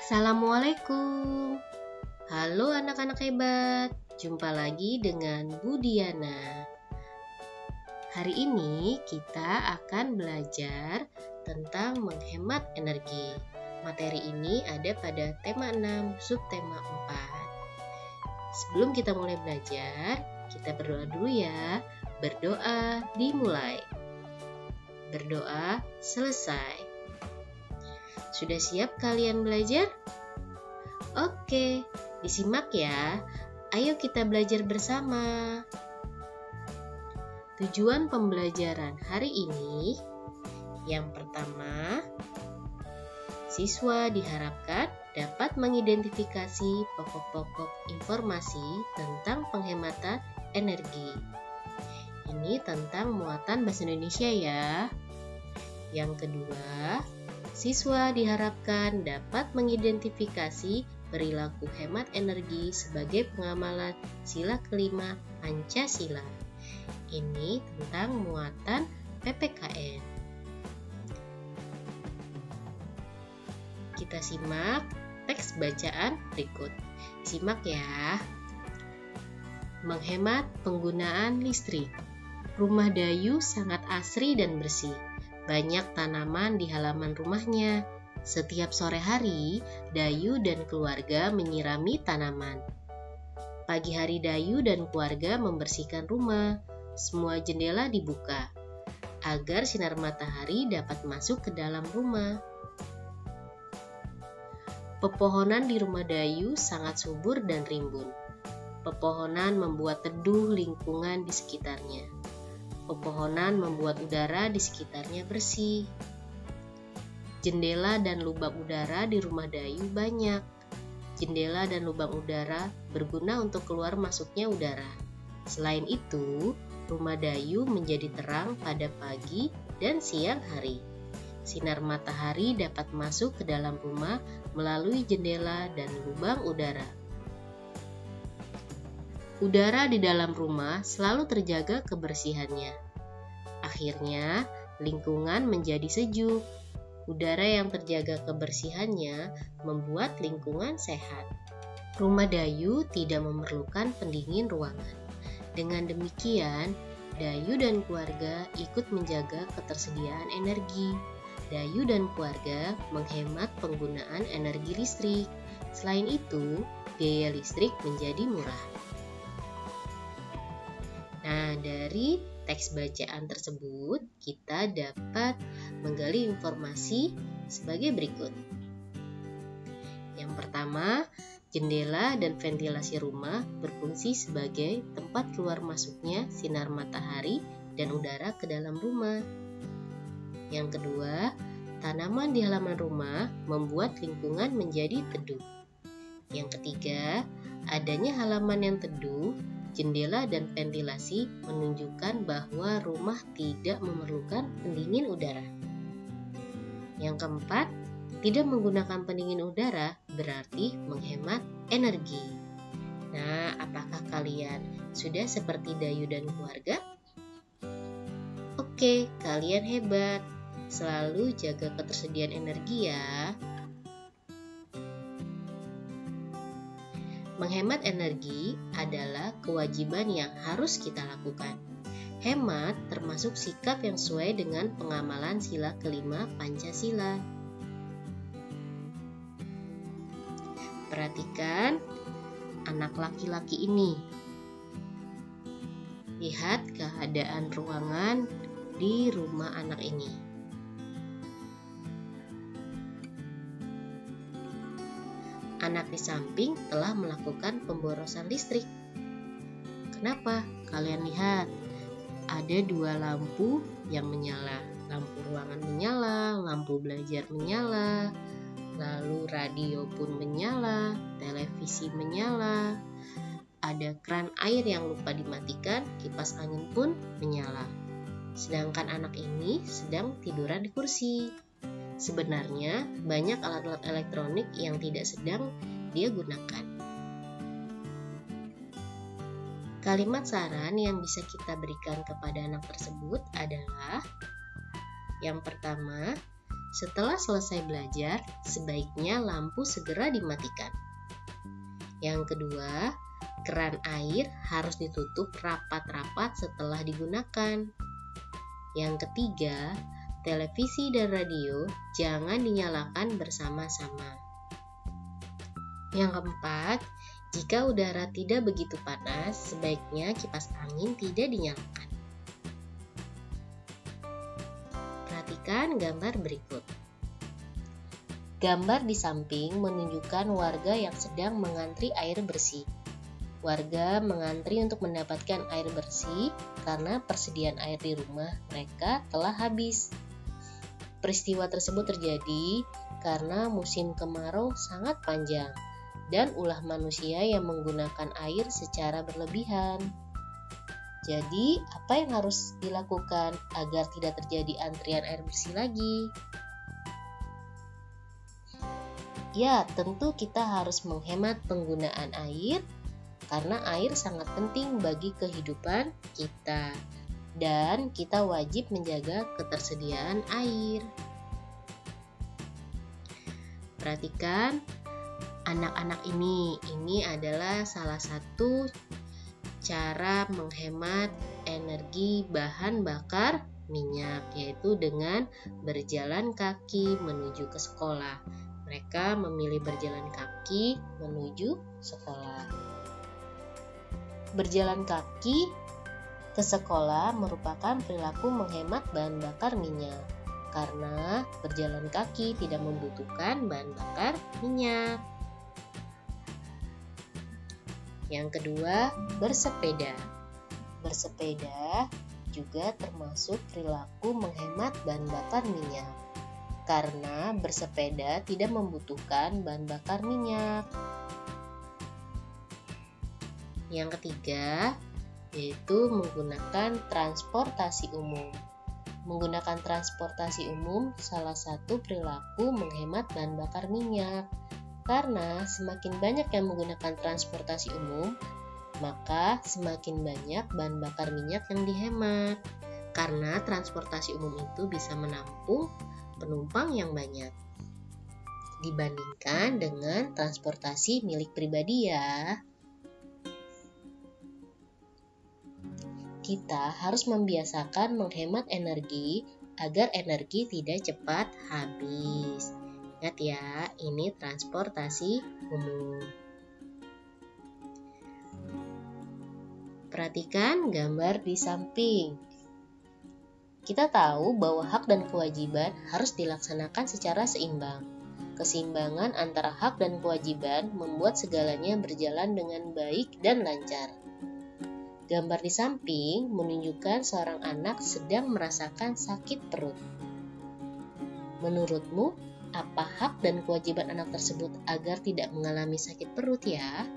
Assalamualaikum. Halo anak-anak hebat, jumpa lagi dengan Bu Diana. Hari ini kita akan belajar tentang menghemat energi. Materi ini ada pada tema 6, subtema 4. Sebelum kita mulai belajar, kita berdoa dulu ya. Berdoa dimulai. Berdoa selesai. Sudah siap kalian belajar? Oke, disimak ya. Ayo kita belajar bersama. Tujuan pembelajaran hari ini, yang pertama, siswa diharapkan dapat mengidentifikasi pokok-pokok informasi tentang penghematan energi. Ini tentang muatan bahasa Indonesia ya. Yang kedua, siswa diharapkan dapat mengidentifikasi perilaku hemat energi sebagai pengamalan sila kelima Pancasila. Ini tentang muatan PPKN. Kita simak teks bacaan berikut. Simak ya. Menghemat penggunaan listrik. Rumah Dayu sangat asri dan bersih. Banyak tanaman di halaman rumahnya. Setiap sore hari, Dayu dan keluarga menyirami tanaman. Pagi hari Dayu dan keluarga membersihkan rumah. Semua jendela dibuka agar sinar matahari dapat masuk ke dalam rumah. Pepohonan di rumah Dayu sangat subur dan rimbun. Pepohonan membuat teduh lingkungan di sekitarnya. Pepohonan membuat udara di sekitarnya bersih. Jendela dan lubang udara di rumah Dayu banyak. Jendela dan lubang udara berguna untuk keluar masuknya udara. Selain itu, rumah Dayu menjadi terang pada pagi dan siang hari. Sinar matahari dapat masuk ke dalam rumah melalui jendela dan lubang udara. Udara di dalam rumah selalu terjaga kebersihannya. Akhirnya, lingkungan menjadi sejuk. Udara yang terjaga kebersihannya membuat lingkungan sehat. Rumah Dayu tidak memerlukan pendingin ruangan. Dengan demikian, Dayu dan keluarga ikut menjaga ketersediaan energi. Dayu dan keluarga menghemat penggunaan energi listrik. Selain itu, biaya listrik menjadi murah. Nah, dari teks bacaan tersebut kita dapat menggali informasi sebagai berikut. Yang pertama, jendela dan ventilasi rumah berfungsi sebagai tempat keluar masuknya sinar matahari dan udara ke dalam rumah. Yang kedua, tanaman di halaman rumah membuat lingkungan menjadi teduh. Yang ketiga, adanya halaman yang teduh, jendela dan ventilasi menunjukkan bahwa rumah tidak memerlukan pendingin udara. Yang keempat, tidak menggunakan pendingin udara berarti menghemat energi. Nah, apakah kalian sudah seperti Dayu dan keluarga? Oke, kalian hebat. Selalu jaga ketersediaan energi ya. Menghemat energi adalah kewajiban yang harus kita lakukan. Hemat termasuk sikap yang sesuai dengan pengamalan sila kelima Pancasila. Perhatikan anak laki-laki ini. Lihat keadaan ruangan di rumah anak ini. Anak di samping telah melakukan pemborosan listrik. Kenapa? Kalian lihat, ada dua lampu yang menyala. Lampu ruangan menyala, lampu belajar menyala, lalu radio pun menyala, televisi menyala. Ada keran air yang lupa dimatikan, kipas angin pun menyala. Sedangkan anak ini sedang tiduran di kursi. Sebenarnya banyak alat-alat elektronik yang tidak sedang dia gunakan. Kalimat saran yang bisa kita berikan kepada anak tersebut adalah: yang pertama, setelah selesai belajar, sebaiknya lampu segera dimatikan. Yang kedua, keran air harus ditutup rapat-rapat setelah digunakan. Yang ketiga, televisi dan radio jangan dinyalakan bersama-sama. Yang keempat, jika udara tidak begitu panas, sebaiknya kipas angin tidak dinyalakan. Perhatikan gambar berikut. Gambar di samping menunjukkan warga yang sedang mengantri air bersih. Warga mengantri untuk mendapatkan air bersih karena persediaan air di rumah mereka telah habis. Peristiwa tersebut terjadi karena musim kemarau sangat panjang dan ulah manusia yang menggunakan air secara berlebihan. Jadi, apa yang harus dilakukan agar tidak terjadi antrian air bersih lagi? Ya, tentu kita harus menghemat penggunaan air karena air sangat penting bagi kehidupan kita dan kita wajib menjaga ketersediaan air. Perhatikan anak-anak ini adalah salah satu cara menghemat energi bahan bakar minyak, yaitu dengan berjalan kaki menuju ke sekolah. Mereka memilih berjalan kaki menuju sekolah. Berjalan kaki ke sekolah merupakan perilaku menghemat bahan bakar minyak, karena berjalan kaki tidak membutuhkan bahan bakar minyak. Yang kedua, bersepeda. Bersepeda juga termasuk perilaku menghemat bahan bakar minyak, karena bersepeda tidak membutuhkan bahan bakar minyak. Yang ketiga, yaitu menggunakan transportasi umum. Menggunakan transportasi umum salah satu perilaku menghemat bahan bakar minyak, karena semakin banyak yang menggunakan transportasi umum, maka semakin banyak bahan bakar minyak yang dihemat, karena transportasi umum itu bisa menampung penumpang yang banyak dibandingkan dengan transportasi milik pribadi ya. Kita harus membiasakan menghemat energi agar energi tidak cepat habis. Ingat ya, ini transportasi umum. Perhatikan gambar di samping. Kita tahu bahwa hak dan kewajiban harus dilaksanakan secara seimbang. Keseimbangan antara hak dan kewajiban membuat segalanya berjalan dengan baik dan lancar. Gambar di samping menunjukkan seorang anak sedang merasakan sakit perut. Menurutmu, apa hak dan kewajiban anak tersebut agar tidak mengalami sakit perut ya?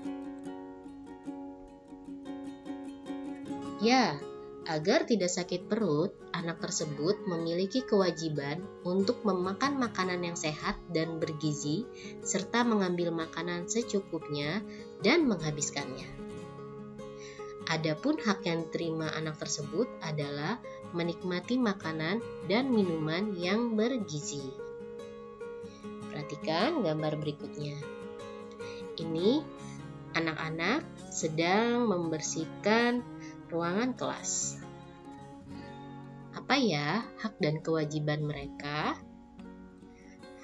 Ya, agar tidak sakit perut, anak tersebut memiliki kewajiban untuk memakan makanan yang sehat dan bergizi, serta mengambil makanan secukupnya dan menghabiskannya. Adapun hak yang diterima anak tersebut adalah menikmati makanan dan minuman yang bergizi. Perhatikan gambar berikutnya. Ini anak-anak sedang membersihkan ruangan kelas. Apa ya hak dan kewajiban mereka?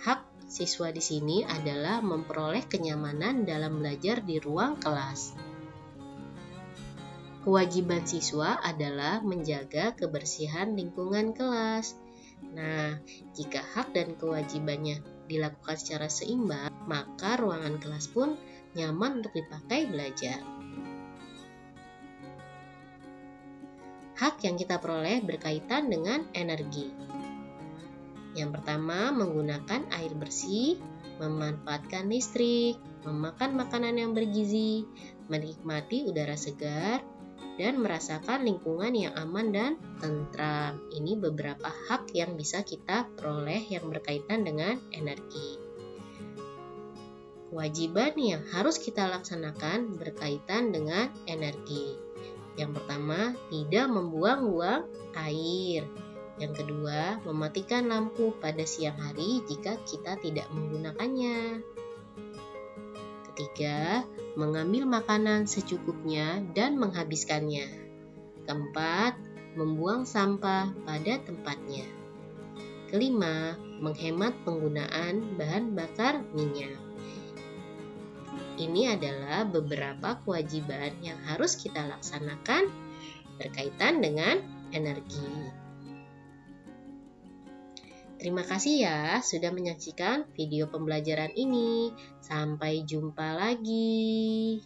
Hak siswa di sini adalah memperoleh kenyamanan dalam belajar di ruang kelas. Kewajiban siswa adalah menjaga kebersihan lingkungan kelas. Nah, jika hak dan kewajibannya dilakukan secara seimbang, maka ruangan kelas pun nyaman untuk dipakai belajar. Hak yang kita peroleh berkaitan dengan energi. Yang pertama, menggunakan air bersih, memanfaatkan listrik, memakan makanan yang bergizi, menikmati udara segar, dan merasakan lingkungan yang aman dan tentram. Ini beberapa hak yang bisa kita peroleh yang berkaitan dengan energi. Kewajiban yang harus kita laksanakan berkaitan dengan energi. Yang pertama, tidak membuang-buang air. Yang kedua, mematikan lampu pada siang hari jika kita tidak menggunakannya. Ketiga, mengambil makanan secukupnya dan menghabiskannya. Keempat, membuang sampah pada tempatnya. Kelima, menghemat penggunaan bahan bakar minyak. Ini adalah beberapa kewajiban yang harus kita laksanakan berkaitan dengan energi. Terima kasih ya sudah menyaksikan video pembelajaran ini. Sampai jumpa lagi.